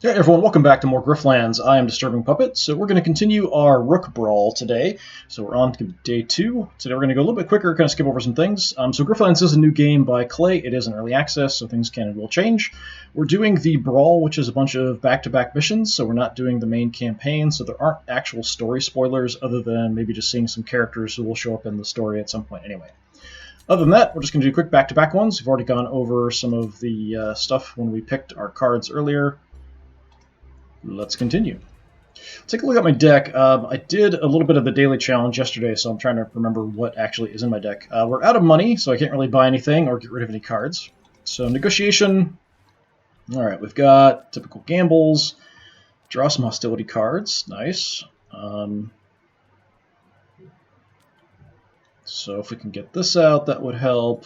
Hey everyone, welcome back to more Griftlands. I am DisturbingPuppet, so we're going to continue our Rook Brawl today. So we're on to day 2. Today we're going to go a little bit quicker, kind of skip over some things. So Griftlands is a new game by Klei. It is in early access, so things can and will change. We're doing the Brawl, which is a bunch of back-to-back missions, so we're not doing the main campaign, so there aren't actual story spoilers other than maybe just seeing some characters who will show up in the story at some point anyway. Other than that, we're just going to do quick back-to-back ones. We've already gone over some of the stuff when we picked our cards earlier. Let's continue. Take a look at my deck. I did a little bit of the daily challenge yesterday, so I'm trying to remember what actually is in my deck. We're out of money, so I can't really buy anything or get rid of any cards. So negotiation. All right, we've got typical gambles. Draw some hostility cards. Nice. So if we can get this out, that would help.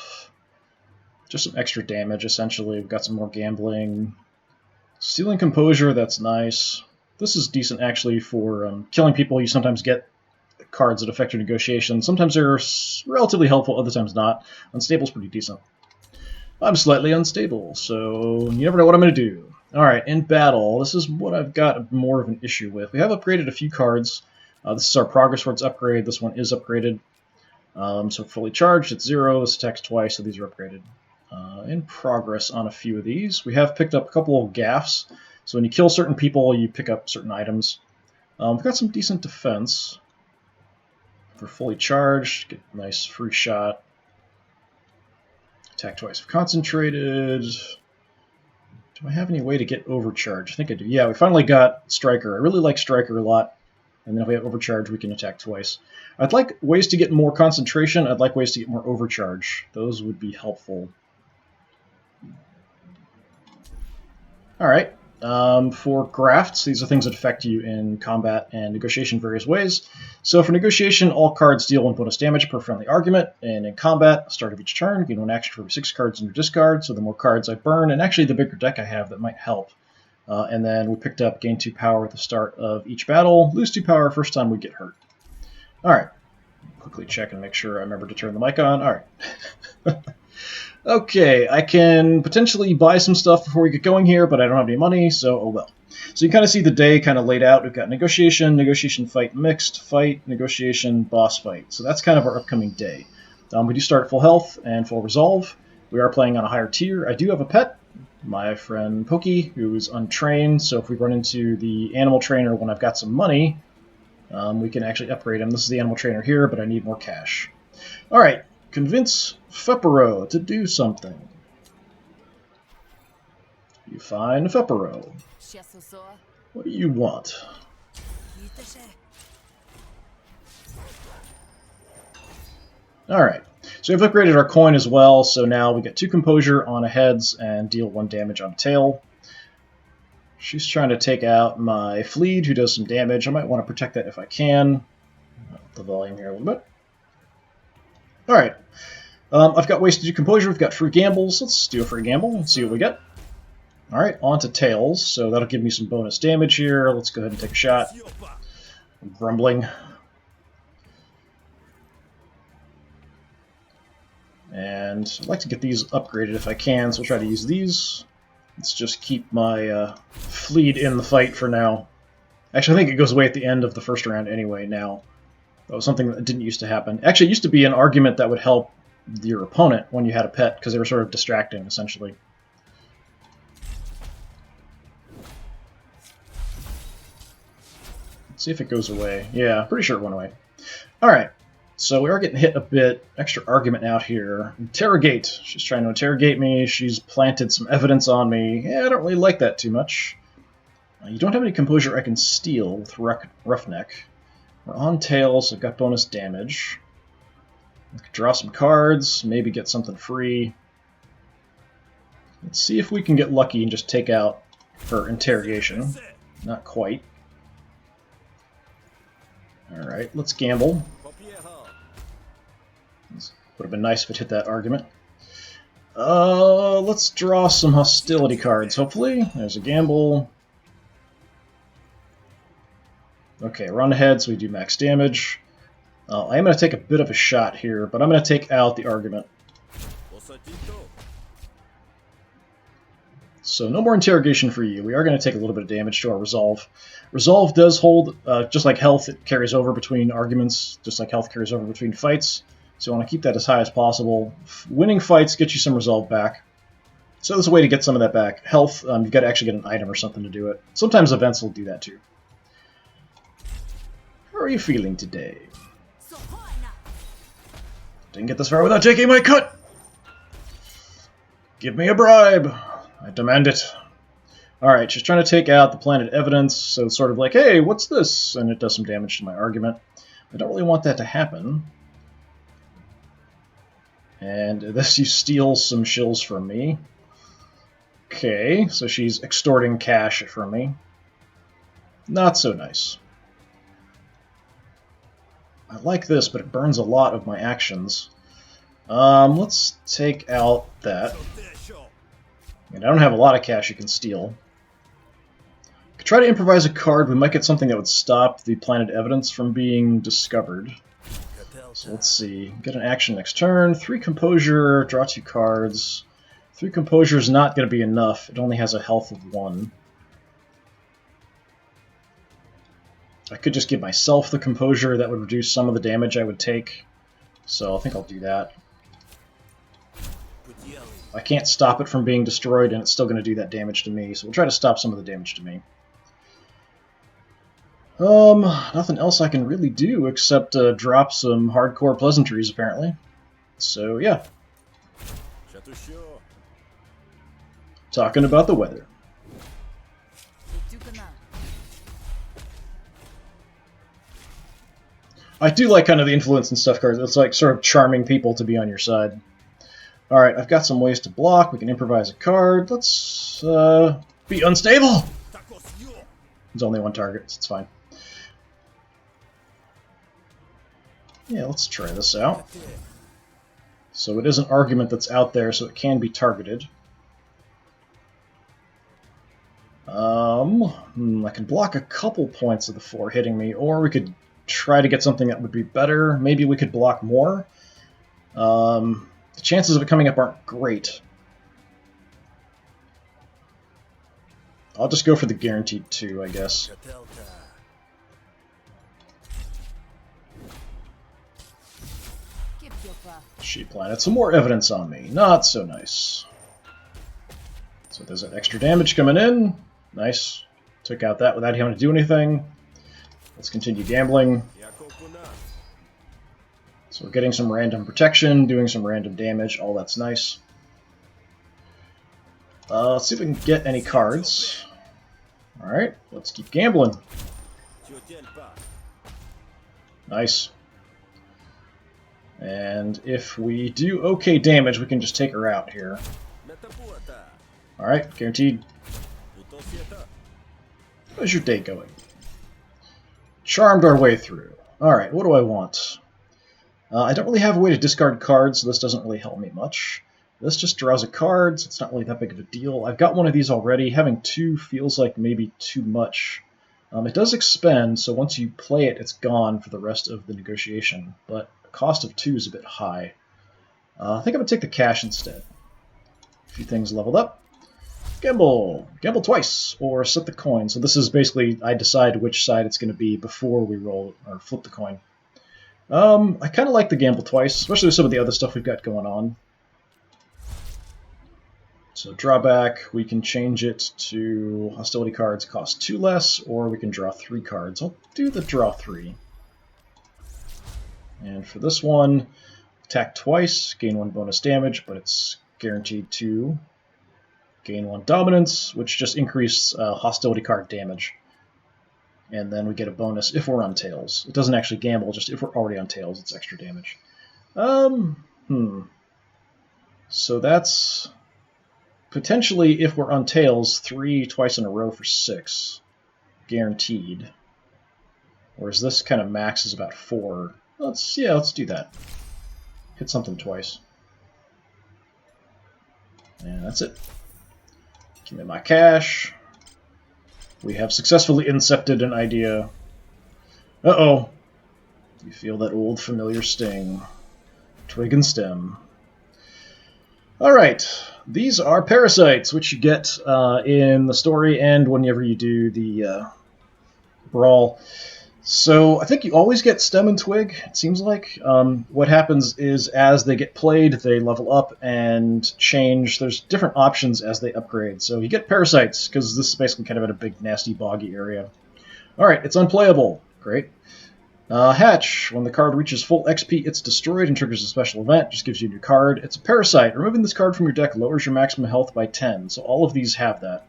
Just some extra damage, essentially. We've got some more gambling. Stealing Composure, that's nice. This is decent, actually, for killing people. You sometimes get cards that affect your negotiation. Sometimes they're relatively helpful, other times not. Unstable's pretty decent. I'm slightly unstable, so you never know what I'm going to do. Alright, in battle, this is what I've got more of an issue with. We have upgraded a few cards. This is our Progress Towards upgrade. This one is upgraded. So fully charged, it's 0. This attacks twice, so these are upgraded. In progress on a few of these. We have picked up a couple of gaffs. So when you kill certain people, you pick up certain items. We've got some decent defense. For fully charged, get a nice free shot. Attack twice if concentrated. Do I have any way to get overcharged? I think I do. Yeah, we finally got Striker. I really like Striker a lot. And then if we have overcharge, we can attack twice. I'd like ways to get more concentration. I'd like ways to get more overcharge. Those would be helpful. Alright, for grafts, these are things that affect you in combat and negotiation various ways. So for negotiation, all cards deal 1 bonus damage per friendly argument, and in combat, start of each turn, gain 1 action for every 6 cards in your discard, so the more cards I burn, and actually the bigger deck I have, that might help. And then we picked up gain 2 power at the start of each battle, lose 2 power first time we get hurt. Alright, quickly check and make sure I remember to turn the mic on. Alright. Okay, I can potentially buy some stuff before we get going here, but I don't have any money, so oh well. So you kind of see the day kind of laid out. We've got negotiation, negotiation fight, mixed fight, negotiation, boss fight. So that's kind of our upcoming day. We do start at full health and full resolve. We are playing on a higher tier. I do have a pet, my friend Pokey, who is untrained, so if we run into the animal trainer when I've got some money, we can actually upgrade him. This is the animal trainer here, but I need more cash. Alright. Convince Feppero to do something. You find Feppero. What do you want? Alright, so we've upgraded our coin as well, so now we get 2 composure on a heads and deal 1 damage on a tail. She's trying to take out my Fleed, who does some damage. I might want to protect that if I can. Up the volume here a little bit. Alright, I've got ways to do composure, we've got free gambles. Let's do a free gamble and see what we get. Alright, on to tails, so that'll give me some bonus damage here. Let's go ahead and take a shot. I'm grumbling. And I'd like to get these upgraded if I can, so I'll try to use these. Let's just keep my Fleet in the fight for now. Actually, I think it goes away at the end of the first round anyway now. That was something that didn't used to happen. Actually, it used to be an argument that would help your opponent when you had a pet, because they were sort of distracting, essentially. Let's see if it goes away. Yeah, pretty sure it went away. Alright, so we are getting hit a bit. Extra argument out here. Interrogate. She's trying to interrogate me. She's planted some evidence on me. Yeah, I don't really like that too much. You don't have any composure I can steal with Roughneck. We're on tails, I've got bonus damage. I could draw some cards, maybe get something free. Let's see if we can get lucky and just take out her interrogation. Not quite. Alright, let's gamble. This would have been nice if it hit that argument. Let's draw some hostility cards, hopefully. There's a gamble. Okay, we're on the head, so we do max damage. I am going to take a bit of a shot here, but I'm going to take out the argument. So no more interrogation for you. We are going to take a little bit of damage to our resolve. Resolve does hold, just like health, it carries over between arguments, just like health carries over between fights. So you want to keep that as high as possible. Winning fights get you some resolve back. So there's a way to get some of that back. Health, you've got to actually get an item or something to do it. Sometimes events will do that too. How are you feeling today? Didn't get this far without taking my cut! Give me a bribe! I demand it. Alright, she's trying to take out the planet evidence, so it's sort of like, hey, what's this? And it does some damage to my argument. I don't really want that to happen. And this, you steal some shills from me. Okay, so she's extorting cash from me. Not so nice. I like this, but it burns a lot of my actions. Let's take out that. And I don't have a lot of cash you can steal. Could try to improvise a card. We might get something that would stop the planet evidence from being discovered. So let's see. Get an action next turn. 3 composure, draw 2 cards. 3 composure is not going to be enough. It only has a health of 1. I could just give myself the composure. That would reduce some of the damage I would take. So I think I'll do that. I can't stop it from being destroyed, and it's still going to do that damage to me, so we'll try to stop some of the damage to me. Nothing else I can really do except drop some hardcore pleasantries, apparently. So, yeah. Talking about the weather. I do like kind of the influence and stuff cards. It's like sort of charming people to be on your side. Alright, I've got some ways to block. We can improvise a card. Let's be unstable! There's only 1 target, so it's fine. Yeah, let's try this out. So it is an argument that's out there, so it can be targeted. I can block a couple points of the 4 hitting me, or we could try to get something that would be better. Maybe we could block more. The chances of it coming up aren't great. I'll just go for the guaranteed 2, I guess. Sheep planet. Some more evidence on me. Not so nice. So there's that extra damage coming in. Nice. Took out that without having to do anything. Let's continue gambling. So we're getting some random protection, doing some random damage, all that's nice. Let's see if we can get any cards. Alright, let's keep gambling. Nice. And if we do okay damage, we can just take her out here. Alright, guaranteed. How's your day going? Charmed our way through. Alright, what do I want? I don't really have a way to discard cards, so this doesn't really help me much. This just draws a card, so it's not really that big of a deal. I've got one of these already. Having 2 feels like maybe too much. It does expend, so once you play it, it's gone for the rest of the negotiation, but the cost of 2 is a bit high. I think I'm going to take the cash instead. A few things leveled up. Gamble! Gamble twice, or set the coin. So this is basically, I decide which side it's going to be before we roll, or flip the coin. I kind of like the gamble twice, especially with some of the other stuff we've got going on. So drawback, we can change it to hostility cards cost 2 less, or we can draw 3 cards. I'll do the draw 3. And for this one, attack twice, gain 1 bonus damage, but it's guaranteed to gain 1 dominance, which just increases hostility card damage. And then we get a bonus if we're on tails. It doesn't actually gamble, just if we're already on tails, it's extra damage. So that's potentially, if we're on tails, 3 twice in a row for 6. Guaranteed. Whereas this kind of maxes about 4. Let's do that. Hit something twice. And that's it. Give me my cash. We have successfully incepted an idea. Uh-oh. You feel that old familiar sting. Twig and stem. Alright, these are parasites, which you get in the story and whenever you do the brawl. So I think you always get stem and twig, it seems like. What happens is as they get played, they level up and change. There's different options as they upgrade. So you get parasites, because this is basically kind of in a big, nasty, boggy area. Alright, it's unplayable. Great. Hatch. When the card reaches full XP, it's destroyed and triggers a special event. Just gives you a new card. It's a parasite. Removing this card from your deck lowers your maximum health by 10. So all of these have that.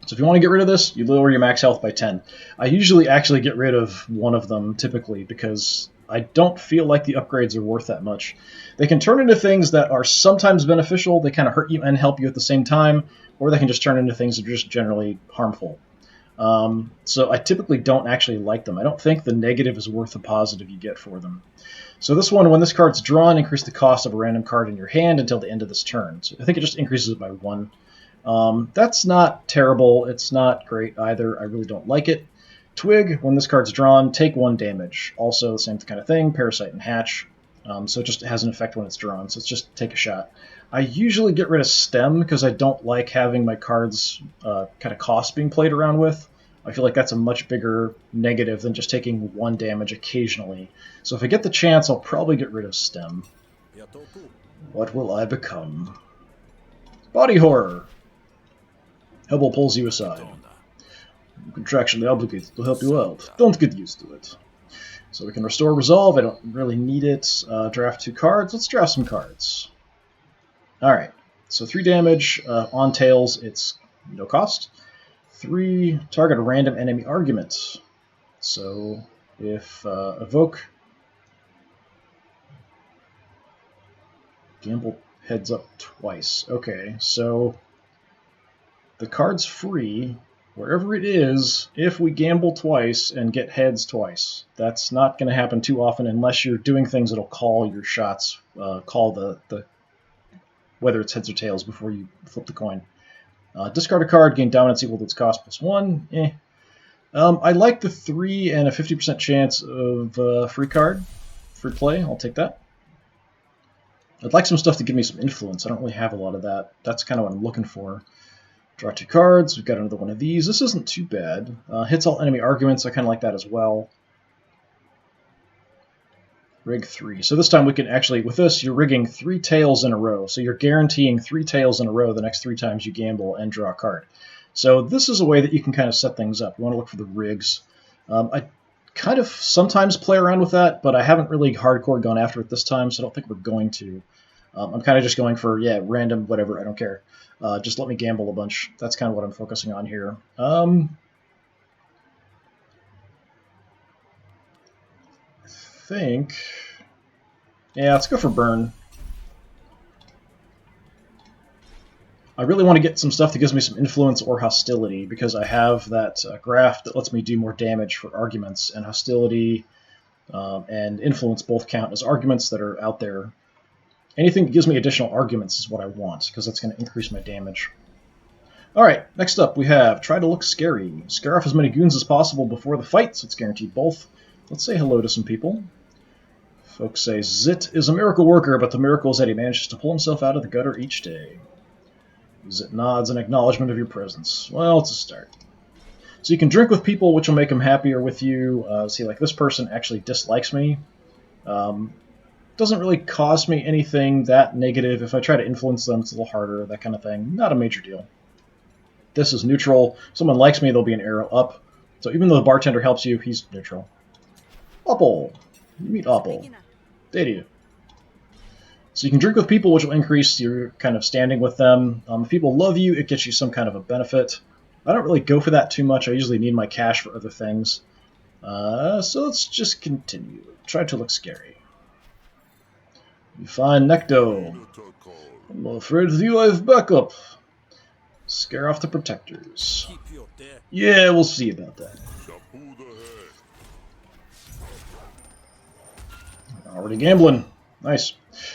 So if you want to get rid of this, you lower your max health by 10. I usually actually get rid of one of them, typically, because I don't feel like the upgrades are worth that much. They can turn into things that are sometimes beneficial, they kind of hurt you and help you at the same time, or they can just turn into things that are just generally harmful. So I typically don't actually like them. I don't think the negative is worth the positive you get for them. So this one, when this card's drawn, increase the cost of a random card in your hand until the end of this turn. So I think it just increases it by 1. That's not terrible. It's not great either. I really don't like it. Twig, when this card's drawn, take 1 damage. Also the same kind of thing, Parasite and Hatch. So it just has an effect when it's drawn, so it's just take a shot. I usually get rid of Stem because I don't like having my cards kind of cost being played around with. I feel like that's a much bigger negative than just taking 1 damage occasionally. So if I get the chance, I'll probably get rid of Stem. What will I become? Body Horror. Hubble pulls you aside. Contractually obligated to help you out. Don't get used to it. So we can restore Resolve. I don't really need it. Draft 2 cards. Let's draft some cards. Alright. So 3 damage. On Tails, it's no cost. 3, target a random enemy argument. So if evoke, gamble heads up twice. Okay, so the card's free wherever it is if we gamble twice and get heads twice. That's not going to happen too often unless you're doing things that'll call your shots, call the whether it's heads or tails before you flip the coin. Discard a card, gain dominance equal to its cost plus 1. I like the 3 and a 50% chance of free card. Free play, I'll take that. I'd like some stuff to give me some influence. I don't really have a lot of that. That's kind of what I'm looking for. Draw 2 cards. We've got another one of these. This isn't too bad. Hits all enemy arguments. I kind of like that as well. Rig 3. So this time we can actually, with this, you're rigging 3 tails in a row. So you're guaranteeing 3 tails in a row the next 3 times you gamble and draw a card. So this is a way that you can kind of set things up. You want to look for the rigs. I kind of sometimes play around with that, but I haven't really hardcore gone after it this time, so I don't think we're going to. I'm kind of just going for, yeah, random, whatever, I don't care. Just let me gamble a bunch. That's kind of what I'm focusing on here. I think... yeah, let's go for burn. I really want to get some stuff that gives me some influence or hostility, because I have that graph that lets me do more damage for arguments, and hostility and influence both count as arguments that are out there. Anything that gives me additional arguments is what I want, because that's going to increase my damage. Alright, next up we have Try to Look Scary. Scare off as many goons as possible before the fight, so it's guaranteed both. Let's say hello to some people. Folks say Zit is a miracle worker, but the miracle is that he manages to pull himself out of the gutter each day. Zit nods in acknowledgement of your presence. Well, it's a start. So you can drink with people, which will make them happier with you. See, like this person actually dislikes me. Doesn't really cost me anything that negative. If I try to influence them, it's a little harder, that kind of thing. Not a major deal. This is neutral. If someone likes me, there'll be an arrow up. So even though the bartender helps you, he's neutral. Apple. You meet Apple. They do. So you can drink with people, which will increase your kind of standing with them. If people love you, it gets you some kind of a benefit. I don't really go for that too much. I usually need my cash for other things. So let's just continue. Try to look scary. You find Necto. I'm afraid of you, I have backup. Scare off the protectors. Yeah, we'll see about that. Already gambling. Nice.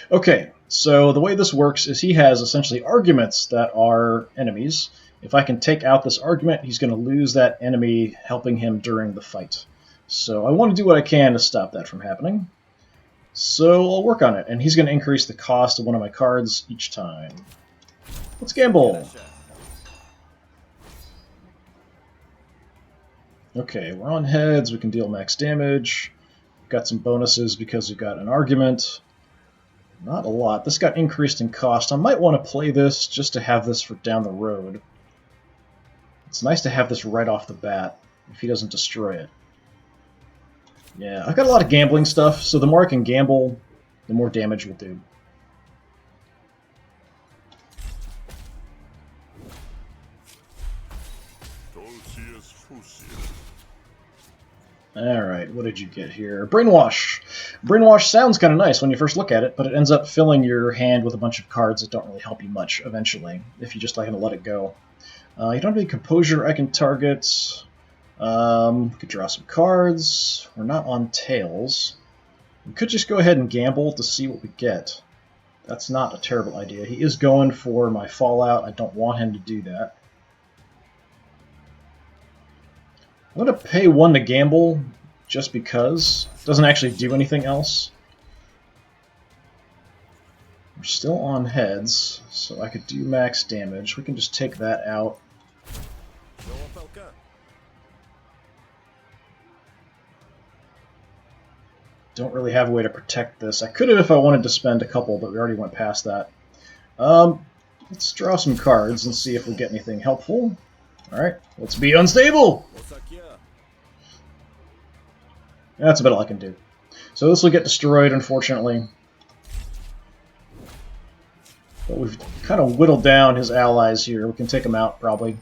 Okay, so the way this works is he has essentially arguments that are enemies. If I can take out this argument, he's going to lose that enemy helping him during the fight. So I want to do what I can to stop that from happening. So I'll work on it, and he's going to increase the cost of one of my cards each time. Let's gamble! Okay, we're on heads, we can deal max damage. Got some bonuses because we've got an argument. Not a lot. This got increased in cost. I might want to play this just to have this for down the road. It's nice to have this right off the bat if he doesn't destroy it. Yeah, I've got a lot of gambling stuff, so the more I can gamble, the more damage we'll do. Alright, what did you get here? Brainwash! Brainwash sounds kind of nice when you first look at it, but it ends up filling your hand with a bunch of cards that don't really help you much eventually, if you just like to let it go. You don't have any composure I can target. Could draw some cards. We're not on tails. We could just go ahead and gamble to see what we get. That's not a terrible idea. He is going for my Fallout. I don't want him to do that. I'm going to pay 1 to gamble just because. It doesn't actually do anything else. We're still on heads, so I could do max damage. We can just take that out. Don't really have a way to protect this. I could have if I wanted to spend a couple, but we already went past that. Let's draw some cards and see if we get anything helpful. Alright, let's be unstable! That's about all I can do. So this will get destroyed, unfortunately. But we've kind of whittled down his allies here. We can take them out, probably.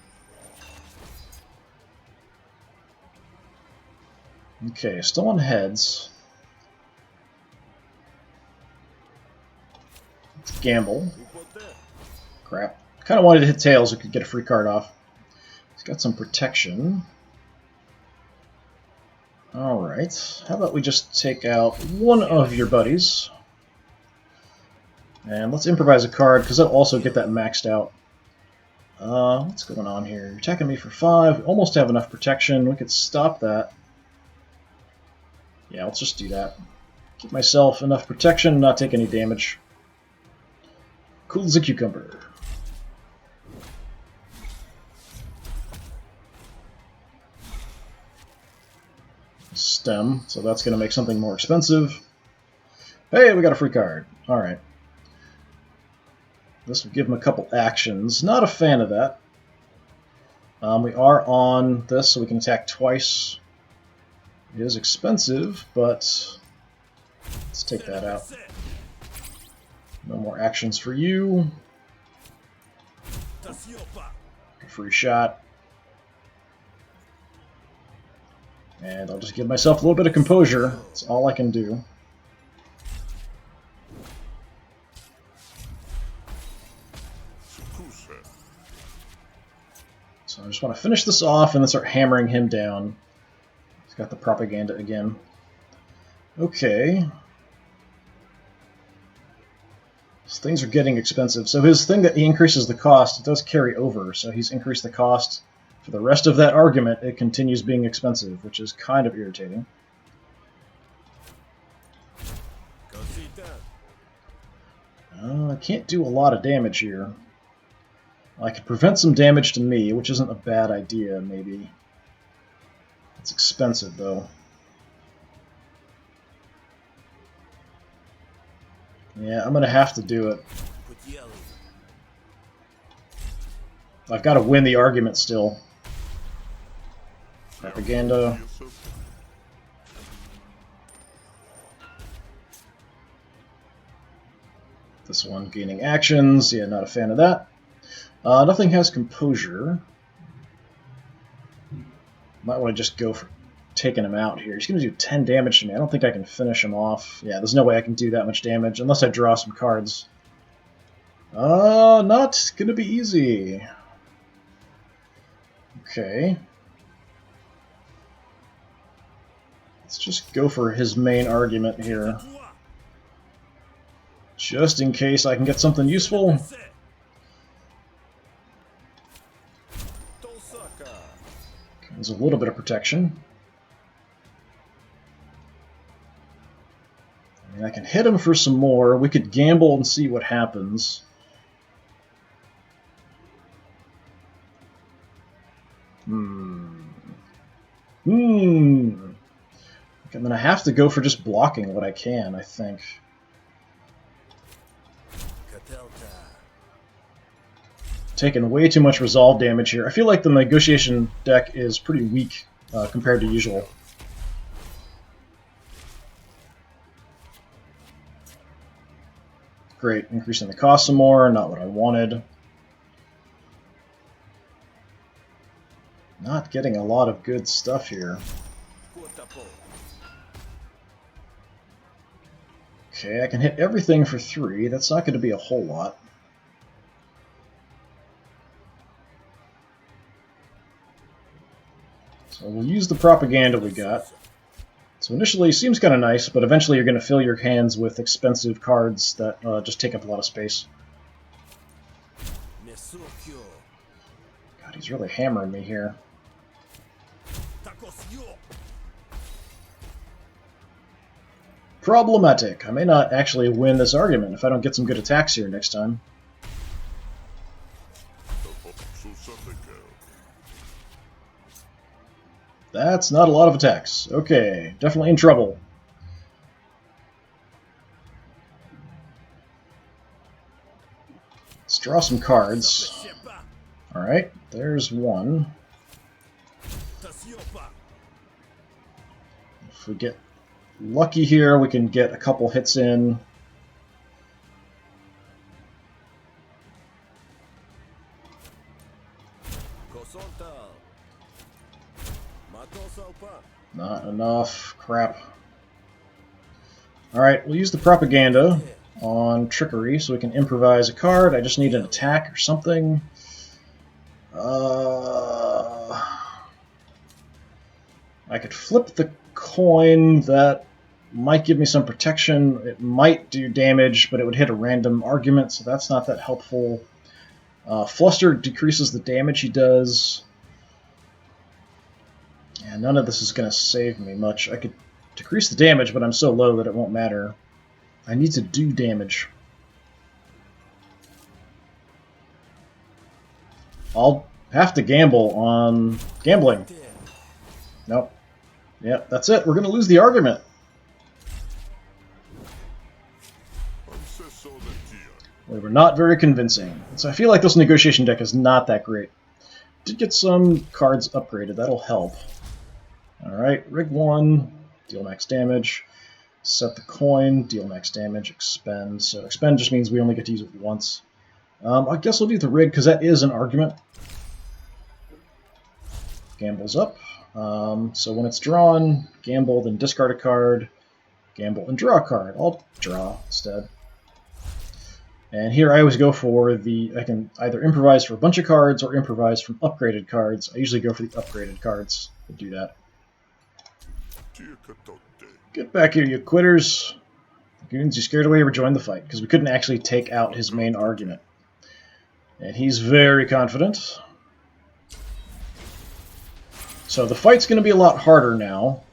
Okay, still on heads. Let's gamble. Crap. Kind of wanted to hit tails so we could get a free card off. He's got some protection. Alright, how about we just take out one of your buddies. And let's improvise a card, because that'll also get that maxed out. What's going on here? You're attacking me for 5. We almost have enough protection. We could stop that. Yeah, let's just do that. Give myself enough protection, not take any damage. Cool as a cucumber. Stem, so that's going to make something more expensive. Hey, we got a free card. Alright. This will give him a couple actions. Not a fan of that. We are on this, so we can attack twice. It is expensive, but let's take that out. No more actions for you. A free shot. And I'll just give myself a little bit of composure. That's all I can do. So I just want to finish this off and then start hammering him down. He's got the propaganda again. Okay. So things are getting expensive. So his thing that he increases the cost, it does carry over. So he's increased the cost. For the rest of that argument, it continues being expensive, which is kind of irritating. I can't do a lot of damage here. I could prevent some damage to me, which isn't a bad idea, maybe. It's expensive, though. Yeah, I'm going to have to do it. I've got to win the argument still. Propaganda. This one gaining actions. Yeah, not a fan of that. Nothing has composure. Might want to just go for taking him out here. He's going to do 10 damage to me. I don't think I can finish him off. Yeah, there's no way I can do that much damage unless I draw some cards. Not going to be easy. Okay. Let's just go for his main argument here. Just in case I can get something useful. There's a little bit of protection. And I can hit him for some more. We could gamble and see what happens. And then I have to go for just blocking what I can, I think. Taking way too much resolve damage here. I feel like the negotiation deck is pretty weak compared to usual. Great, increasing the cost some more, not what I wanted. Not getting a lot of good stuff here. Okay, I can hit everything for 3. That's not going to be a whole lot. So we'll use the propaganda we got. So initially it seems kind of nice, but eventually you're going to fill your hands with expensive cards that just take up a lot of space. God, he's really hammering me here. Problematic. I may not actually win this argument if I don't get some good attacks here next time. That's not a lot of attacks. Okay, definitely in trouble. Let's draw some cards. Alright, there's one. If we get lucky here, we can get a couple hits in. Not enough. Crap. Alright, we'll use the propaganda on trickery so we can improvise a card. I just need an attack or something. I could flip the coin. That might give me some protection. It might do damage, but it would hit a random argument, so that's not that helpful. Fluster decreases the damage he does. And none of this is going to save me much. I could decrease the damage, but I'm so low that it won't matter. I need to do damage. I'll have to gamble on gambling. Nope. Yep, that's it. We're going to lose the argument. We were not very convincing. So I feel like this negotiation deck is not that great. Did get some cards upgraded. That'll help. Alright, rig 1, deal max damage. Set the coin, deal max damage, expend. So expend just means we only get to use it once. I guess we'll do the rig because that is an argument. Gambles up. So when it's drawn, gamble, then discard a card, gamble, and draw a card. I'll draw instead. And here I always go for I can either improvise for a bunch of cards or improvise from upgraded cards. I usually go for the upgraded cards to do that. Get back here, you quitters. Goons, you scared away or joined the fight, because we couldn't actually take out his main argument. And he's very confident. So the fight's going to be a lot harder now.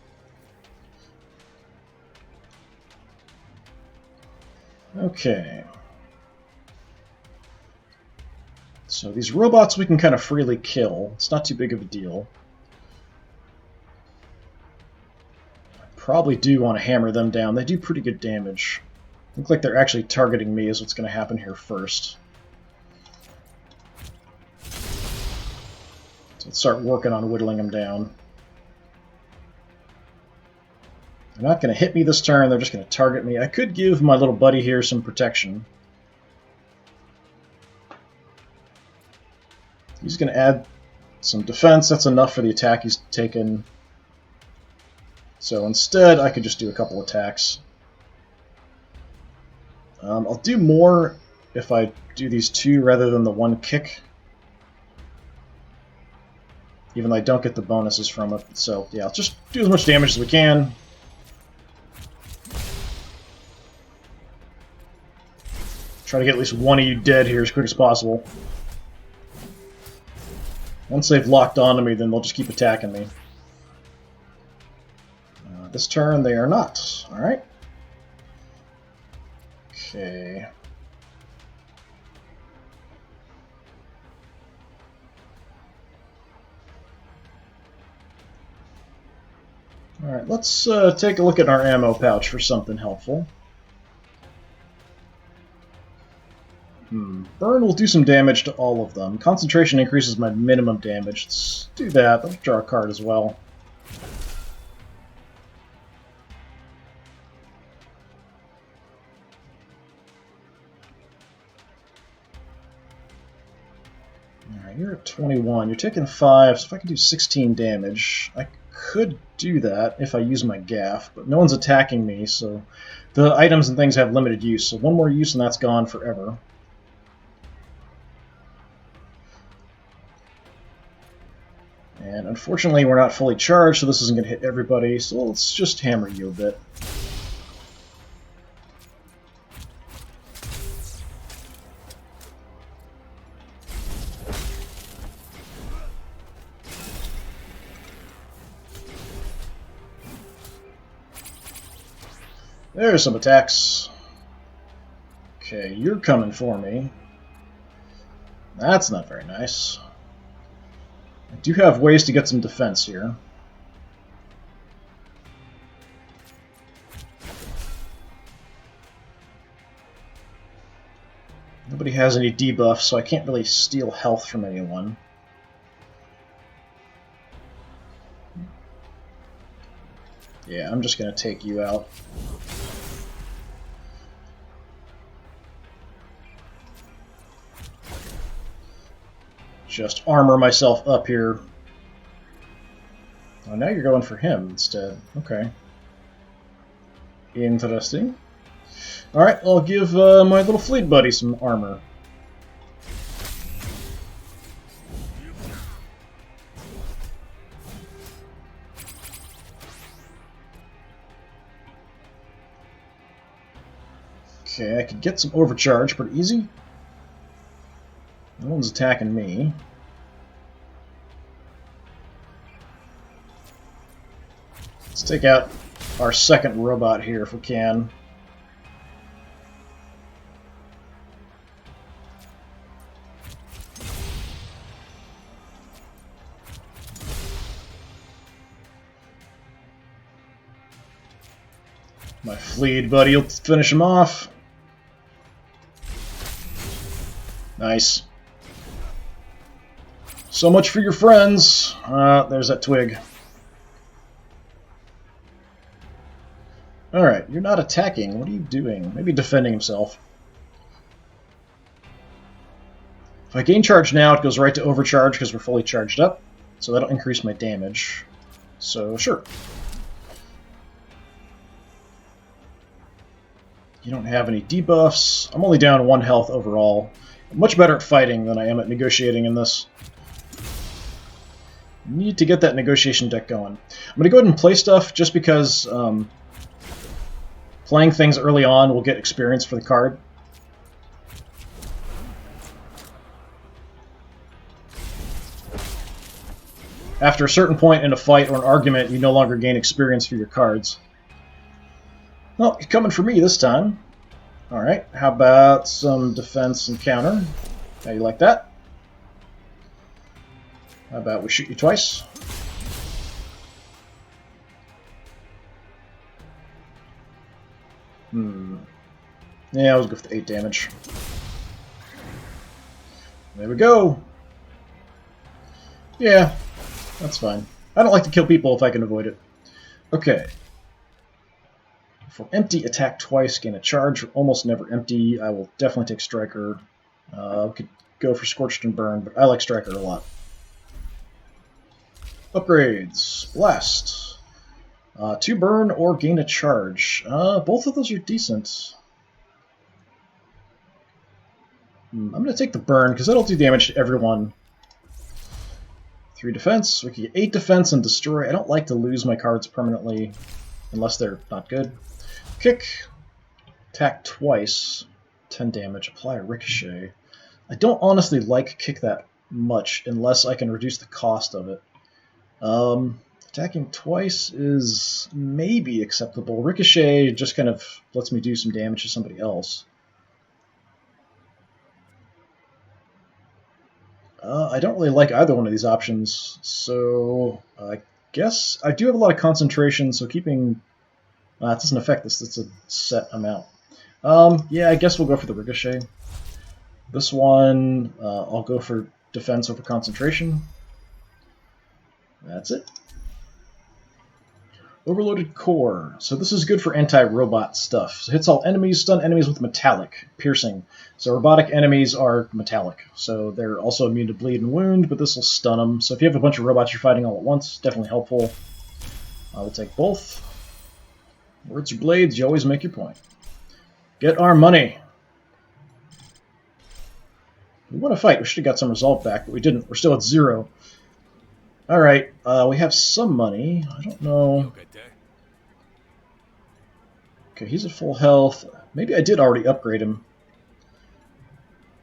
Okay. So these robots we can kind of freely kill. It's not too big of a deal. Probably do want to hammer them down. They do pretty good damage. Look like they're actually targeting me is what's going to happen here first. So let's start working on whittling them down. They're not going to hit me this turn, they're just going to target me. I could give my little buddy here some protection. He's going to add some defense. That's enough for the attack he's taken. So instead, I could just do a couple attacks. I'll do more if I do these two rather than the one kick. Even though I don't get the bonuses from it. So yeah, let's just do as much damage as we can. Try to get at least one of you dead here as quick as possible. Once they've locked onto me, then they'll just keep attacking me. This turn, they are not. Alright. Okay. Alright, let's take a look at our ammo pouch for something helpful. Burn will do some damage to all of them. Concentration increases my minimum damage. Let's do that. Let's draw a card as well. Alright, you're at 21. You're taking 5, so if I can do 16 damage, I could do that if I use my gaff, but no one's attacking me, so the items and things have limited use, so one more use and that's gone forever. And unfortunately, we're not fully charged, so this isn't going to hit everybody, so let's just hammer you a bit. There's some attacks. Okay, you're coming for me. That's not very nice. I do have ways to get some defense here. Nobody has any debuffs, so I can't really steal health from anyone. Yeah, I'm just going to take you out. Just armor myself up here. Oh, now you're going for him instead. Okay. Interesting. Alright, I'll give my little fleet buddy some armor. Okay, I could get some overcharge pretty easy. No one's attacking me. Let's take out our second robot here if we can. My fleet buddy will finish him off. Nice. So much for your friends. There's that twig. Alright, you're not attacking. What are you doing? Maybe defending himself. If I gain charge now, it goes right to overcharge because we're fully charged up. So that'll increase my damage. So, sure. You don't have any debuffs. I'm only down 1 health overall. I'm much better at fighting than I am at negotiating in this. Need to get that negotiation deck going. I'm going to go ahead and play stuff just because playing things early on will get experience for the card. After a certain point in a fight or an argument, you no longer gain experience for your cards. Well, you're coming for me this time. Alright, how about some defense and counter? How you like that? How about we shoot you twice? Yeah, let's go for the 8 damage. There we go. Yeah, that's fine. I don't like to kill people if I can avoid it. Okay. For empty, attack twice, gain a charge. Almost never empty. I will definitely take Striker. Could go for Scorched and Burn, but I like Striker a lot. Upgrades. Blast. 2 burn or gain a charge. Both of those are decent. I'm going to take the burn because that'll do damage to everyone. 3 defense. We can get 8 defense and destroy. I don't like to lose my cards permanently unless they're not good. Kick. Attack twice. 10 damage. Apply a ricochet. I don't honestly like kick that much unless I can reduce the cost of it. Attacking twice is maybe acceptable. Ricochet just kind of lets me do some damage to somebody else. I don't really like either one of these options, so I guess I do have a lot of concentration, so keeping... it doesn't affect this, it's a set amount. Yeah, I guess we'll go for the Ricochet. This one, I'll go for defense over concentration. That's it. Overloaded Core. So this is good for anti-robot stuff. So hits all enemies, stun enemies with metallic, piercing. So robotic enemies are metallic. So they're also immune to bleed and wound, but this will stun them. So if you have a bunch of robots you're fighting all at once, definitely helpful. I will take both. Words or blades, you always make your point. Get our money. We want to fight. We should have got some resolve back, but we didn't. We're still at 0. Alright, we have some money. I don't know. Okay, he's at full health. Maybe I did already upgrade him.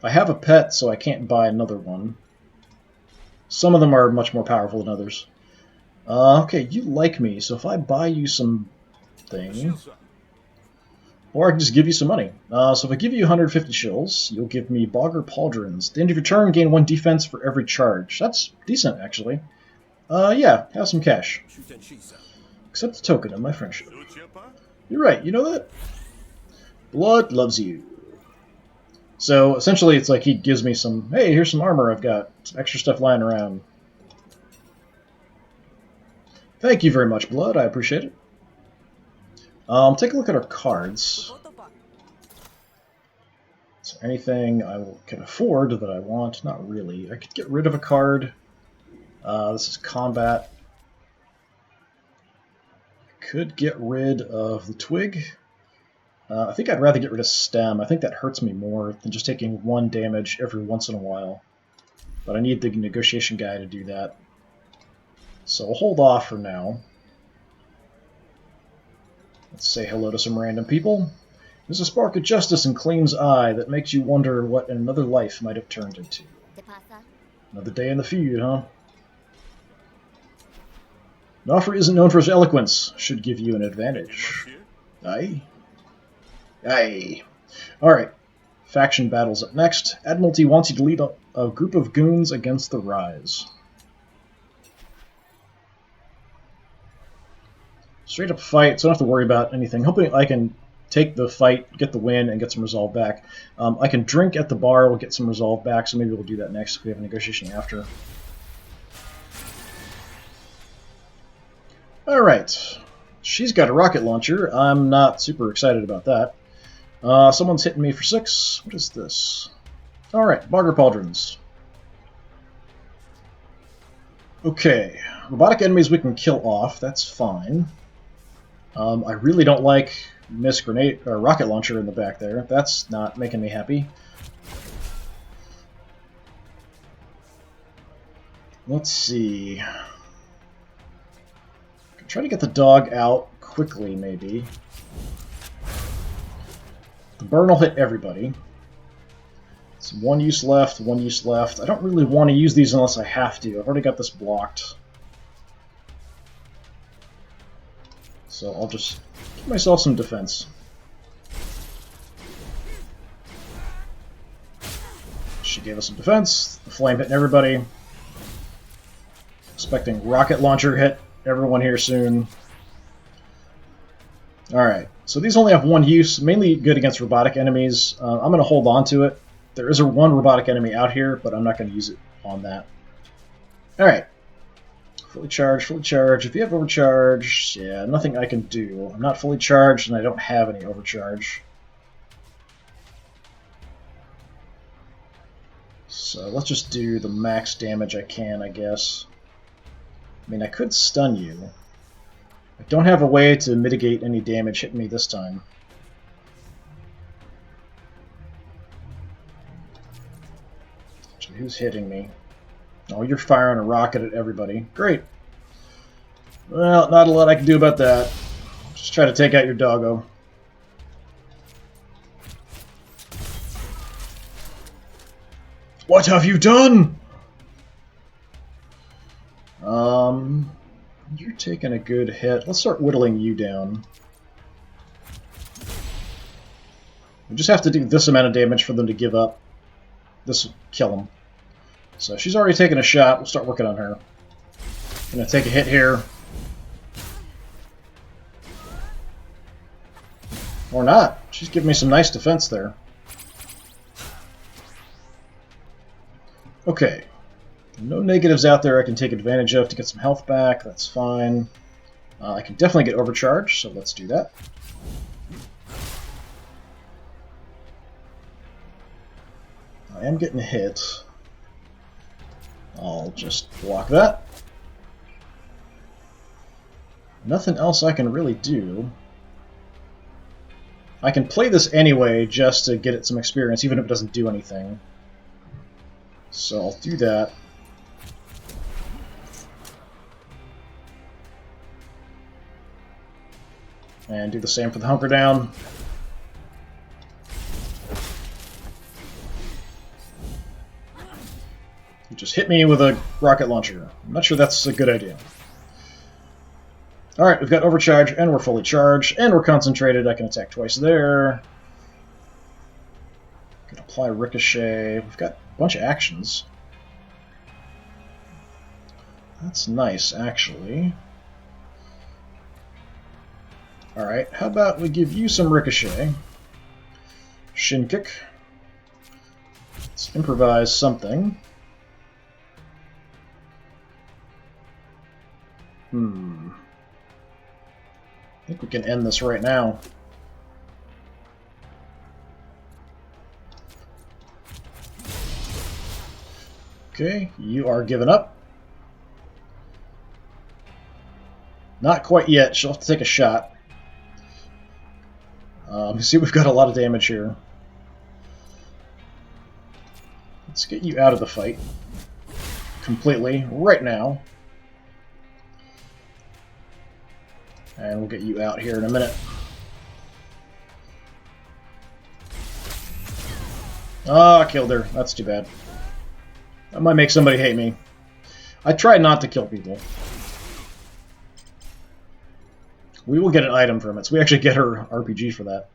I have a pet, so I can't buy another one. Some of them are much more powerful than others. Okay, you like me, so if I buy you something... Or I can just give you some money. So if I give you 150 shills, you'll give me Bogger Pauldrons. At the end of your turn, gain 1 defense for every charge. That's decent, actually. Yeah, have some cash. Accept the token of my friendship. You're right, you know that? Blood loves you. So, essentially, it's like he gives me some, hey, here's some armor I've got. Some extra stuff lying around. Thank you very much, Blood. I appreciate it. Take a look at our cards. Is there anything I can afford that I want? Not really. I could get rid of a card. This is combat. I could get rid of the twig. I think I'd rather get rid of stem. I think that hurts me more than just taking 1 damage every once in a while. But I need the negotiation guy to do that. So we'll hold off for now. Let's say hello to some random people. There's a spark of justice in Klein's eye that makes you wonder what another life might have turned into. Another day in the feud, huh? Nofri isn't known for his eloquence. Should give you an advantage. Aye. Aye. Alright. Faction battles up next. Admiralty wants you to lead a group of goons against the Rise. Straight up fight, so I don't have to worry about anything. Hoping I can take the fight, get the win, and get some resolve back. I can drink at the bar, we'll get some resolve back, so maybe we'll do that next if we have a negotiation after. Alright. She's got a rocket launcher. I'm not super excited about that. Someone's hitting me for 6. What is this? Alright, Bogger Pauldrons. Okay. Robotic enemies we can kill off. That's fine. I really don't like Miss Grenade or Rocket Launcher in the back there. That's not making me happy. Let's see. I can try to get the dog out quickly, maybe. The burn will hit everybody. It's 1 use left, 1 use left. I don't really want to use these unless I have to. I've already got this blocked. So I'll just give myself some defense. She gave us some defense. The flame hitting everybody. Expecting rocket launcher hit everyone here soon. Alright, so these only have 1 use, mainly good against robotic enemies. I'm going to hold on to it. There is a 1 robotic enemy out here, but I'm not going to use it on that. Alright. Fully charged, fully charged. If you have overcharge, yeah, nothing I can do. I'm not fully charged, and I don't have any overcharge. So let's just do the max damage I can, I guess. I mean, I could stun you. I don't have a way to mitigate any damage hitting me this time. Actually, who's hitting me? Oh, you're firing a rocket at everybody. Great. Well, not a lot I can do about that. Just try to take out your doggo. What have you done? You're taking a good hit. Let's start whittling you down. We just have to do this amount of damage for them to give up. This will kill them. So she's already taken a shot. We'll start working on her. Gonna take a hit here. Or not. She's giving me some nice defense there. Okay. No negatives out there I can take advantage of to get some health back. That's fine. I can definitely get overcharged, so let's do that. I am getting hit. I'll just block that. Nothing else I can really do. I can play this anyway just to get it some experience, even if it doesn't do anything. So I'll do that. And do the same for the hunker down. You just hit me with a rocket launcher. I'm not sure that's a good idea. Alright, we've got overcharge, and we're fully charged, and we're concentrated. I can attack twice there. Can apply ricochet. We've got a bunch of actions. That's nice, actually. Alright, how about we give you some ricochet. Shin kick. Let's improvise something. I think we can end this right now. Okay, you are giving up. Not quite yet. She'll have to take a shot. You see, we've got a lot of damage here. Let's get you out of the fight. Completely, right now. And we'll get you out here in a minute. Ah, I killed her. That's too bad. That might make somebody hate me. I try not to kill people. We will get an item from it, so we actually get her RPG for that.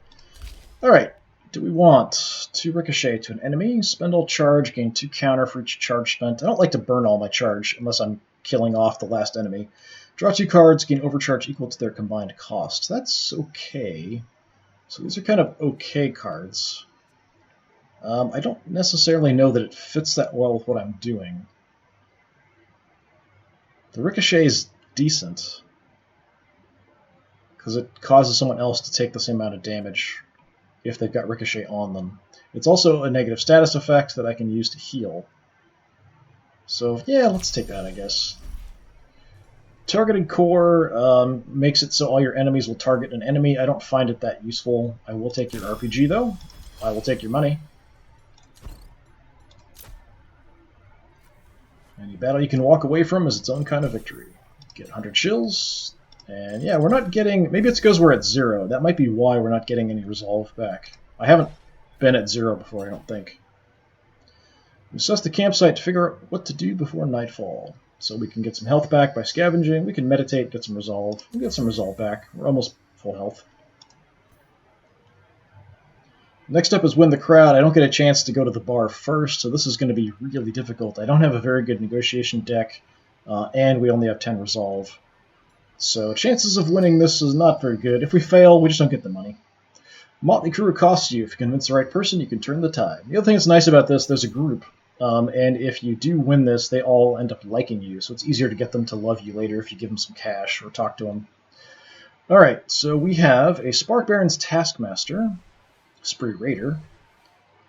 Alright, do we want to ricochet to an enemy? Spend all charge, gain 2 counter for each charge spent. I don't like to burn all my charge unless I'm killing off the last enemy. Draw 2 cards, gain overcharge equal to their combined cost. That's okay. So these are kind of okay cards. I don't necessarily know that it fits that well with what I'm doing. The ricochet is decent, because it causes someone else to take the same amount of damage if they've got ricochet on them. It's also a negative status effect that I can use to heal. So yeah, let's take that, I guess. Targeted core makes it so all your enemies will target an enemy. I don't find it that useful. I will take your RPG, though. I will take your money. Any battle you can walk away from is its own kind of victory. Get 100 chills. And yeah, we're not getting... Maybe it's because we're at 0. That might be why we're not getting any resolve back. I haven't been at 0 before, I don't think. We assess the campsite to figure out what to do before nightfall. So we can get some health back by scavenging. We can meditate, get some resolve. We'll get some resolve back. We're almost full health. Next up is Win the Crowd. I don't get a chance to go to the bar first, so this is going to be really difficult. I don't have a very good negotiation deck, and we only have 10 resolve. So chances of winning this is not very good. If we fail, we just don't get the money. Motley Crew costs you. If you convince the right person, you can turn the tide. The other thing that's nice about this, there's a group. And if you do win this, they all end up liking you, so it's easier to get them to love you later if you give them some cash or talk to them. Alright, so we have a Spark Baron's Taskmaster, Spree Raider,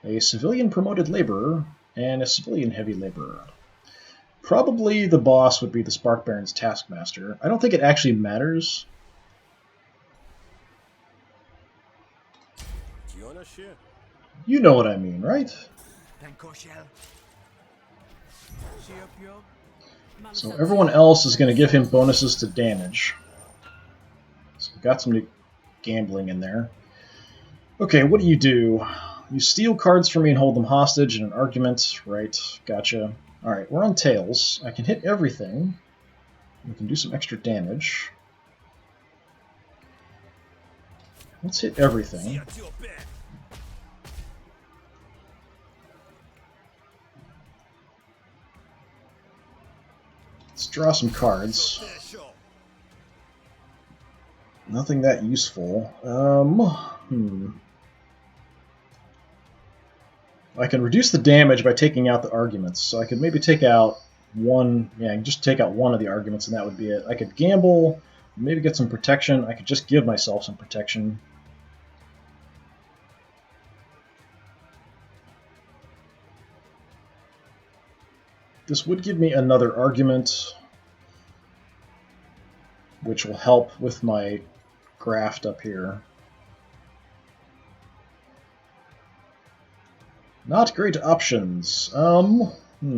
a Civilian Promoted Laborer, and a Civilian Heavy Laborer. Probably the boss would be the Spark Baron's Taskmaster. I don't think it actually matters. You know what I mean, right? So everyone else is going to give him bonuses to damage. So we've got some gambling in there. Okay, what do? You steal cards from me and hold them hostage in an argument. Right, gotcha. Alright, we're on tails. I can hit everything. We can do some extra damage. Let's hit everything. Let's draw some cards. Nothing that useful. I can reduce the damage by taking out the arguments, so I could maybe take out one. Yeah, I can just take out one of the arguments, and that would be it. I could gamble, maybe get some protection. I could just give myself some protection. This would give me another argument, which will help with my graft up here. Not great options. Yeah,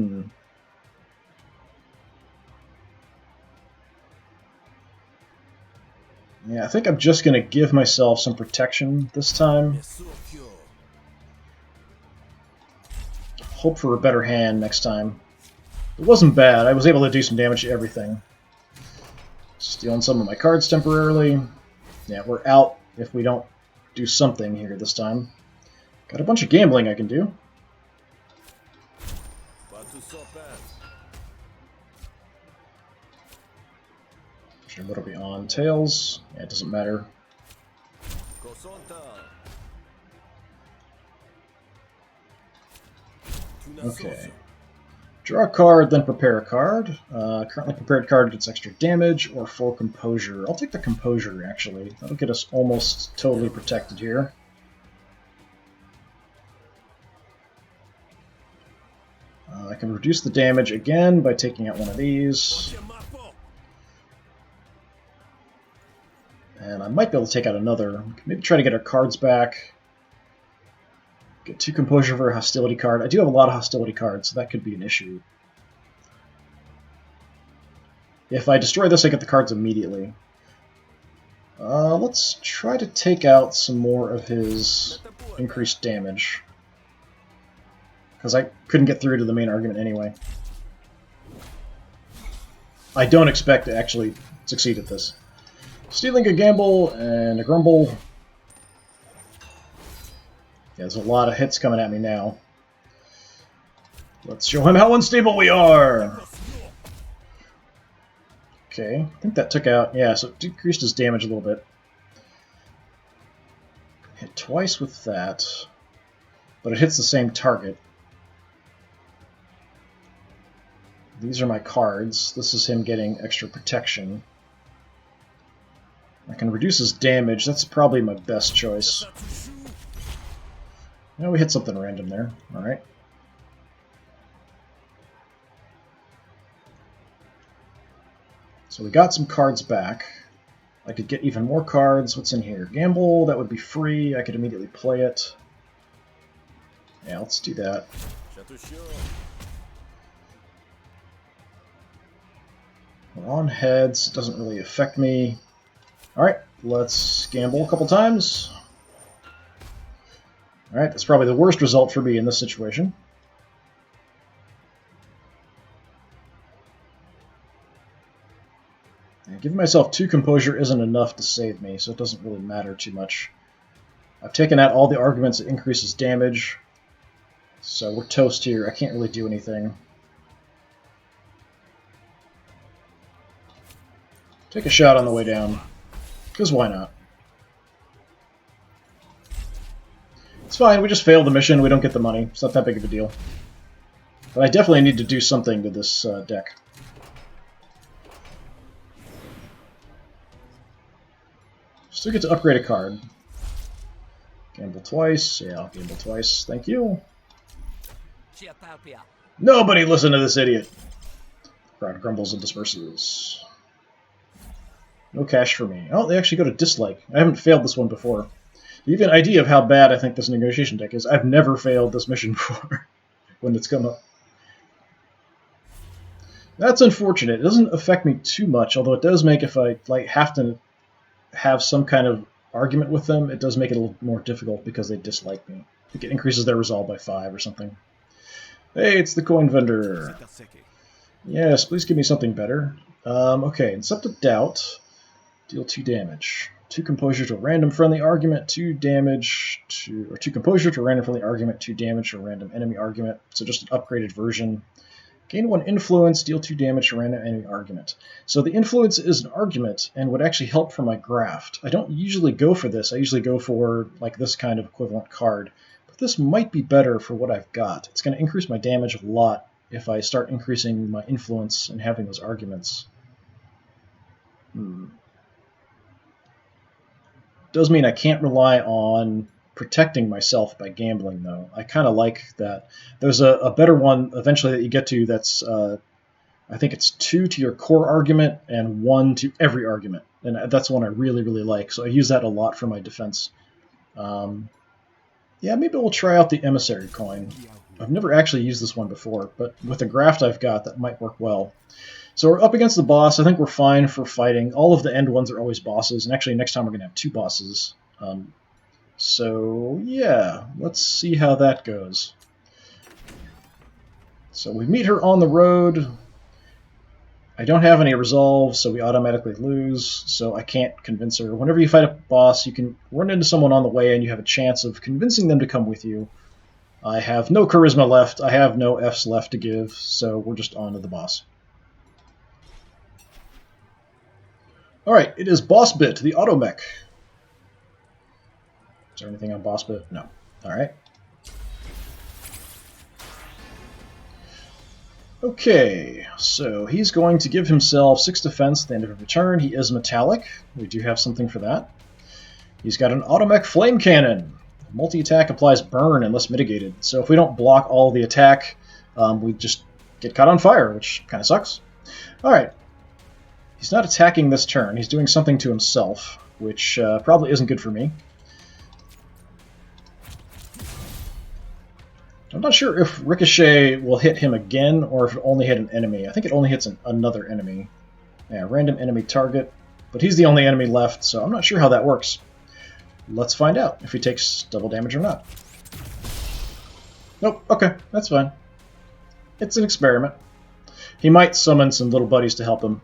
I think I'm just going to give myself some protection this time. Hope for a better hand next time. It wasn't bad. I was able to do some damage to everything. Stealing some of my cards temporarily. Yeah, we're out if we don't do something here this time. Got a bunch of gambling I can do. Sure, what'll be on? Tails? Yeah, it doesn't matter. Okay. Draw a card, then prepare a card. Currently prepared card gets extra damage or full composure. I'll take the composure, actually. That'll get us almost totally protected here. I can reduce the damage again by taking out one of these. And I might be able to take out another. Maybe try to get our cards back. Get 2 composure for a hostility card. I do have a lot of hostility cards, so that could be an issue. If I destroy this, I get the cards immediately. Let's try to take out some more of his increased damage. Because I couldn't get through to the main argument anyway. I don't expect to actually succeed at this. Stealing a gamble and a grumble. Yeah, there's a lot of hits coming at me now. Let's show him how unstable we are! Okay, I think that took out... Yeah, so it decreased his damage a little bit. Hit twice with that, but it hits the same target. These are my cards. This is him getting extra protection. I can reduce his damage. That's probably my best choice. Yeah, we hit something random there. Alright. So we got some cards back. I could get even more cards. What's in here? Gamble, that would be free. I could immediately play it. Yeah, let's do that. We're on heads. It doesn't really affect me. Alright, let's gamble a couple times. Alright, that's probably the worst result for me in this situation. And giving myself 2 composure isn't enough to save me, so it doesn't really matter too much. I've taken out all the arguments that increases damage, so we're toast here. I can't really do anything. Take a shot on the way down, because why not? It's fine, we just failed the mission, we don't get the money. It's not that big of a deal. But I definitely need to do something to this deck. Still get to upgrade a card. Gamble twice. Yeah, I'll gamble twice. Thank you. Nobody listen to this idiot. Crowd grumbles and disperses. No cash for me. Oh, they actually go to dislike. I haven't failed this one before. You have an idea of how bad I think this negotiation deck is. I've never failed this mission before when it's come up. That's unfortunate. It doesn't affect me too much, although it does make, if I have to have some kind of argument with them, it does make it a little more difficult because they dislike me. I think it increases their resolve by 5 or something. Hey, it's the coin vendor. Yes, please give me something better. Okay, Incept of Doubt. Deal 2 damage. 2 composure to a random friendly argument, 2 damage to... Or 2 composure to a random friendly argument, 2 damage to a random enemy argument. So just an upgraded version. Gain 1 influence, deal 2 damage to random enemy argument. So the influence is an argument and would actually help for my graft. I don't usually go for this. I usually go for like this kind of equivalent card. But this might be better for what I've got. It's going to increase my damage a lot if I start increasing my influence and having those arguments. Does mean I can't rely on protecting myself by gambling, though. I kind of like that. There's a better one eventually that you get to that's, I think it's 2 to your core argument and 1 to every argument. And that's one I really, really like. So I use that a lot for my defense. Yeah, maybe we'll try out the Emissary coin. I've never actually used this one before, but with the graft I've got, that might work well. So we're up against the boss. I think we're fine for fighting. All of the end ones are always bosses, and actually next time we're going to have 2 bosses. So yeah, let's see how that goes. So we meet her on the road. I don't have any resolve, so we automatically lose, so I can't convince her. Whenever you fight a boss, you can run into someone on the way and you have a chance of convincing them to come with you. I have no charisma left, I have no Fs left to give, so we're just on to the boss. Alright, it is Boss Bit, the Automech. Is there anything on Boss Bit? No. Alright. Okay, so he's going to give himself 6 defense at the end of every turn. He is metallic. We do have something for that. He's got an Automech Flame Cannon. Multi-attack applies burn unless mitigated. So if we don't block all the attack, we just get caught on fire, which kind of sucks. Alright. He's not attacking this turn. He's doing something to himself, which probably isn't good for me. I'm not sure if Ricochet will hit him again, or if it only hit an enemy. I think it only hits another enemy. Yeah, random enemy target. But he's the only enemy left, so I'm not sure how that works. Let's find out if he takes double damage or not. Nope, okay, that's fine. It's an experiment. He might summon some little buddies to help him.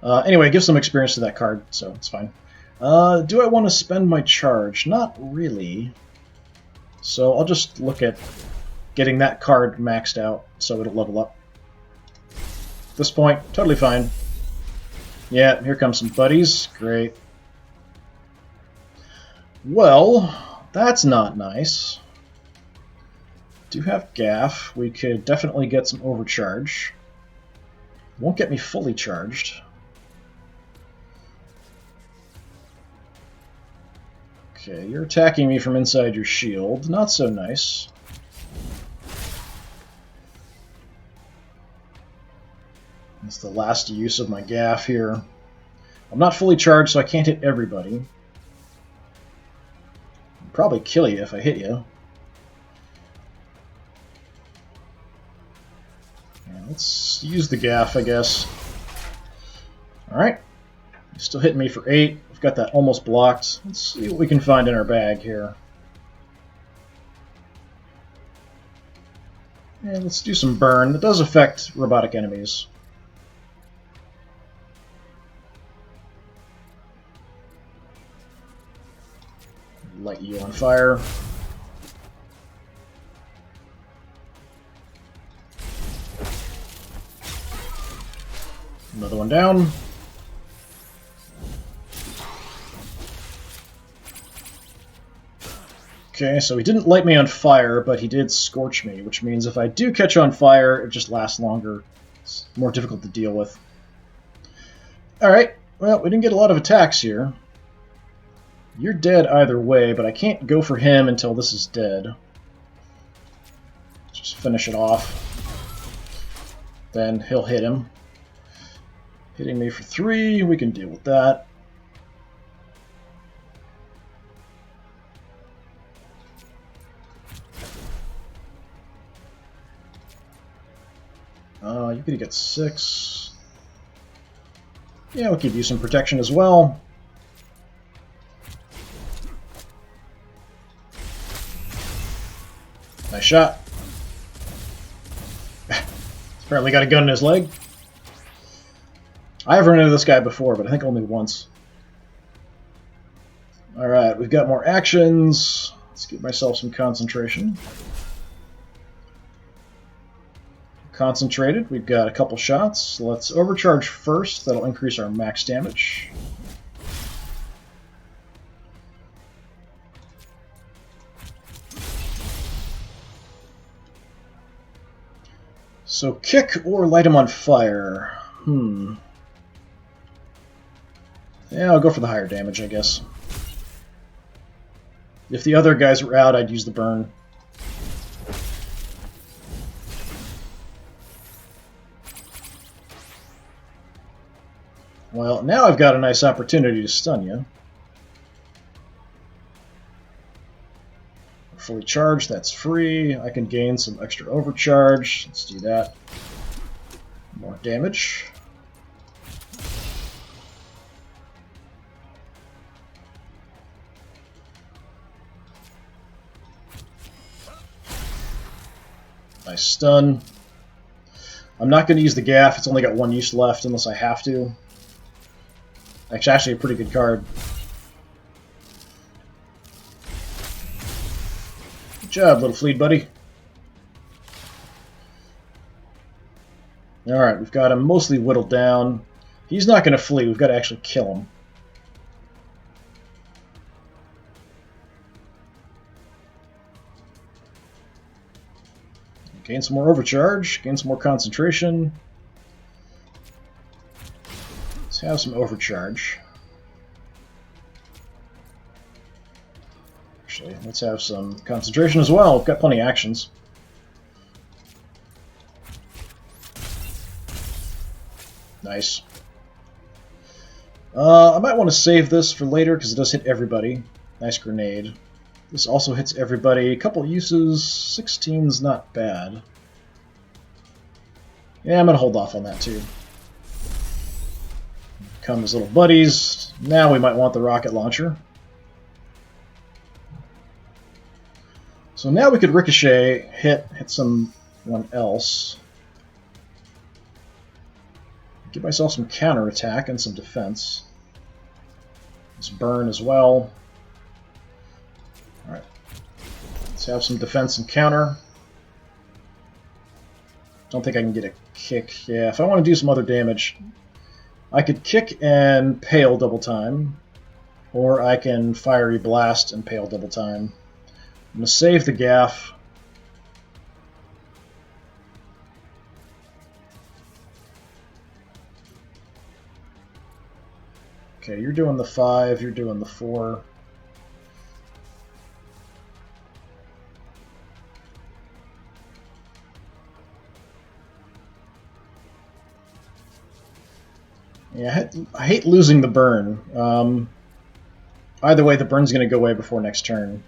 Anyway, give some experience to that card, so it's fine. Do I want to spend my charge? Not really. So I'll just look at getting that card maxed out so it'll level up. At this point, totally fine. Yeah, here comes some buddies. Great. Well, that's not nice. Do have Gaff. We could definitely get some overcharge. Won't get me fully charged. Okay, you're attacking me from inside your shield. Not so nice. That's the last use of my Gaff here. I'm not fully charged, so I can't hit everybody. I'll probably kill you if I hit you. Yeah, let's use the Gaff, I guess. Alright. You're still hitting me for 8. We've got that almost blocked. Let's see what we can find in our bag here. And let's do some burn. It does affect robotic enemies. Light you on fire. Another one down. Okay, so he didn't light me on fire, but he did scorch me, which means if I do catch on fire, it just lasts longer. It's more difficult to deal with. Alright, well, we didn't get a lot of attacks here. You're dead either way, but I can't go for him until this is dead. Just finish it off. Then he'll hit him. Hitting me for 3, we can deal with that. You're gonna get 6. Yeah, we'll give you some protection as well. Nice shot. Apparently got a gun in his leg. I have run into this guy before, but I think only once. Alright, we've got more actions. Let's give myself some concentration. Concentrated, we've got a couple shots. Let's overcharge first. That'll increase our max damage. So kick or light him on fire. Yeah, I'll go for the higher damage, I guess. If the other guys were out, I'd use the burn. Well, now I've got a nice opportunity to stun you. Fully charged, that's free. I can gain some extra overcharge. Let's do that. More damage. Nice stun. I'm not going to use the gaff. It's only got one use left unless I have to. It's actually a pretty good card. Good job, little fleet buddy. Alright, we've got him mostly whittled down. He's not going to flee. We've got to actually kill him. Gain some more overcharge. Gain some more concentration. Let's have some overcharge. Actually, let's have some concentration as well. We've got plenty of actions. Nice. I might want to save this for later because it does hit everybody. Nice grenade. This also hits everybody. A couple uses. 16's not bad. Yeah, I'm going to hold off on that too. Come as little buddies. Now we might want the rocket launcher. So now we could ricochet, hit someone else. Give myself some counterattack and some defense. Let's burn as well. Alright. Let's have some defense and counter. Don't think I can get a kick. Yeah, if I want to do some other damage, I could kick and pale double time, or I can fiery blast and pale double time. I'm going to save the gaff. Okay, you're doing the 5, you're doing the 4. Yeah, I hate losing the burn. Either way, the burn's going to go away before next turn.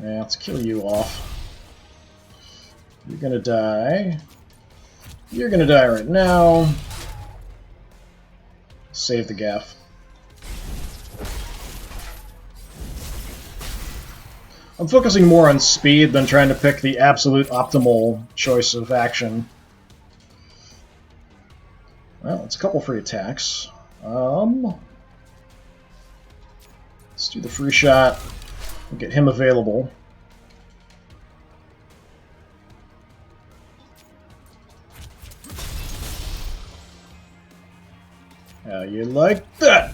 Yeah, let's kill you off. You're going to die. You're going to die right now. Save the gaff. I'm focusing more on speed than trying to pick the absolute optimal choice of action. Well, it's a couple free attacks. Let's do the free shot. We'll get him available. How you like that?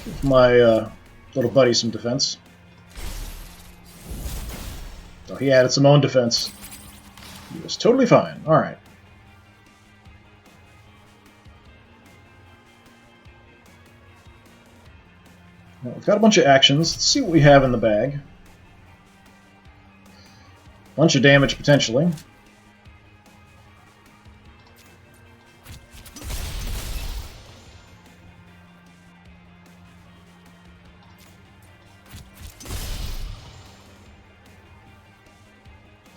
Give my little buddy some defense. Oh, he added some own defense. He was totally fine. Alright. Well, we've got a bunch of actions. Let's see what we have in the bag. Bunch of damage, potentially.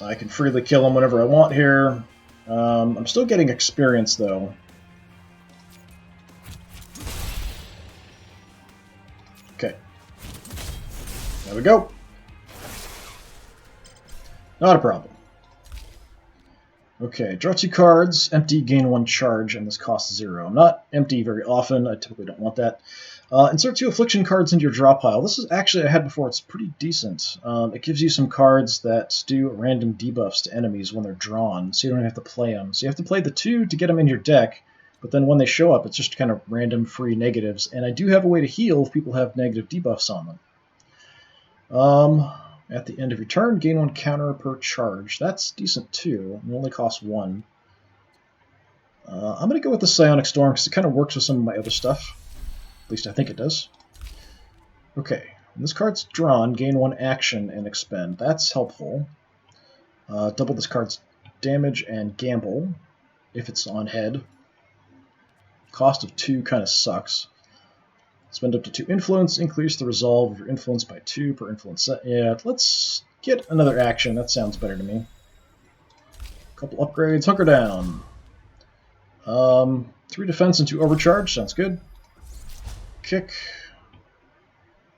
I can freely kill him whenever I want here. I'm still getting experience, though. Okay. There we go. Not a problem. Okay, draw 2 cards, empty, gain 1 charge, and this costs 0. I'm not empty very often, I typically don't want that. Insert 2 affliction cards into your draw pile. This is actually, I had before, it's pretty decent. It gives you some cards that do random debuffs to enemies when they're drawn, so you don't have to play them. So you have to play the 2 to get them in your deck, but then when they show up, it's just kind of random free negatives, and I do have a way to heal if people have negative debuffs on them. At the end of your turn, gain 1 counter per charge. That's decent too. It only costs 1. I'm going to go with the Psionic Storm because it kind of works with some of my other stuff. At least I think it does. Okay, when this card's drawn, gain 1 action and expend. That's helpful. Double this card's damage and gamble if it's on head. Cost of 2 kind of sucks. Spend up to 2 influence, increase the resolve of your influence by 2 per influence set. Yeah, let's get another action. That sounds better to me. Couple upgrades, hunker down. 3 defense and 2 overcharge, sounds good. Kick.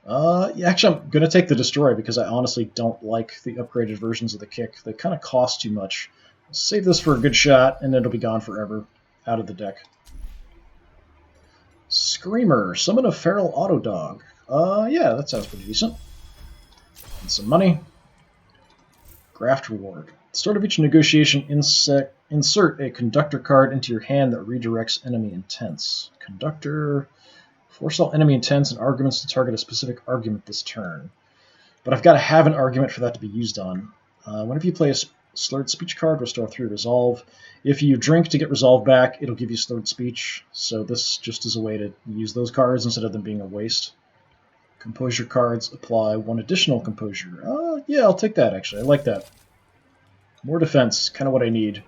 Yeah, actually, I'm going to take the destroy because I honestly don't like the upgraded versions of the kick. They kind of cost too much. I'll save this for a good shot, and it'll be gone forever. Out of the deck. Screamer. Summon a feral auto dog. Yeah, that sounds pretty decent. And some money. Graft reward. At the start of each negotiation, insert a conductor card into your hand that redirects enemy intents. Conductor. Force all enemy intents and arguments to target a specific argument this turn. But I've got to have an argument for that to be used on. Whenever you play a slurred speech card, restore 3 resolve. If you drink to get resolve back, it'll give you slurred speech. So this just is a way to use those cards instead of them being a waste. Composure cards apply 1 additional composure. Yeah, I'll take that actually. I like that. More defense, kind of what I need.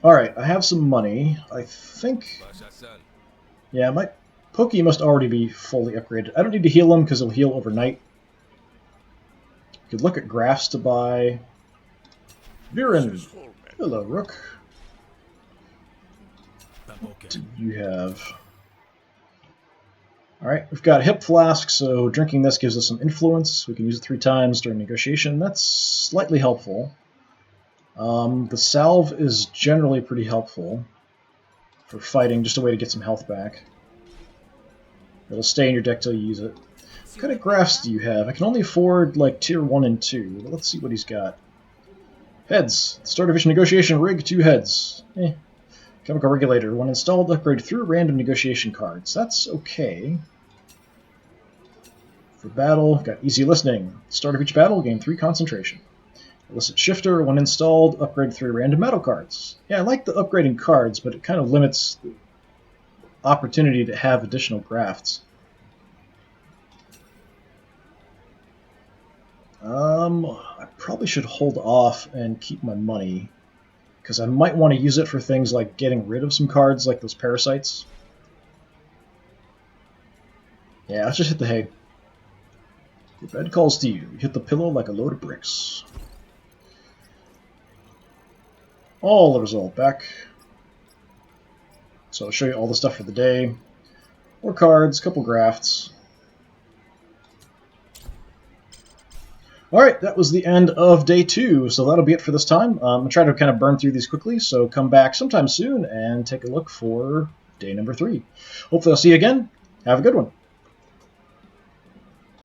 Alright, I have some money. I think... Yeah, my Pokey must already be fully upgraded. I don't need to heal him because he'll heal overnight. You could look at graphs to buy. Viren. Hello, Rook. What do you have? Alright, we've got Hip Flask, so drinking this gives us some influence. We can use it 3 times during negotiation. That's slightly helpful. The Salve is generally pretty helpful for fighting, just a way to get some health back. It'll stay in your deck till you use it. What kind of graphs do you have? I can only afford like tier 1 and 2. But let's see what he's got. Heads. Start of each negotiation, rig 2 heads. Chemical regulator. When installed, upgrade 3 random negotiation cards. That's okay. For battle, got easy listening. Start of each battle, gain 3 concentration. Illicit Shifter, when installed, upgrade 3 random battle cards. Yeah, I like the upgrading cards, but it kind of limits the opportunity to have additional grafts. I probably should hold off and keep my money, because I might want to use it for things like getting rid of some cards like those parasites. Yeah, let's just hit the hay. Your bed calls to you. You hit the pillow like a load of bricks. All the result back. So I'll show you all the stuff for the day. More cards, couple grafts. Alright, that was the end of day 2, so that'll be it for this time. I'm going to try to kind of burn through these quickly, so come back sometime soon and take a look for day number 3. Hopefully I'll see you again. Have a good one.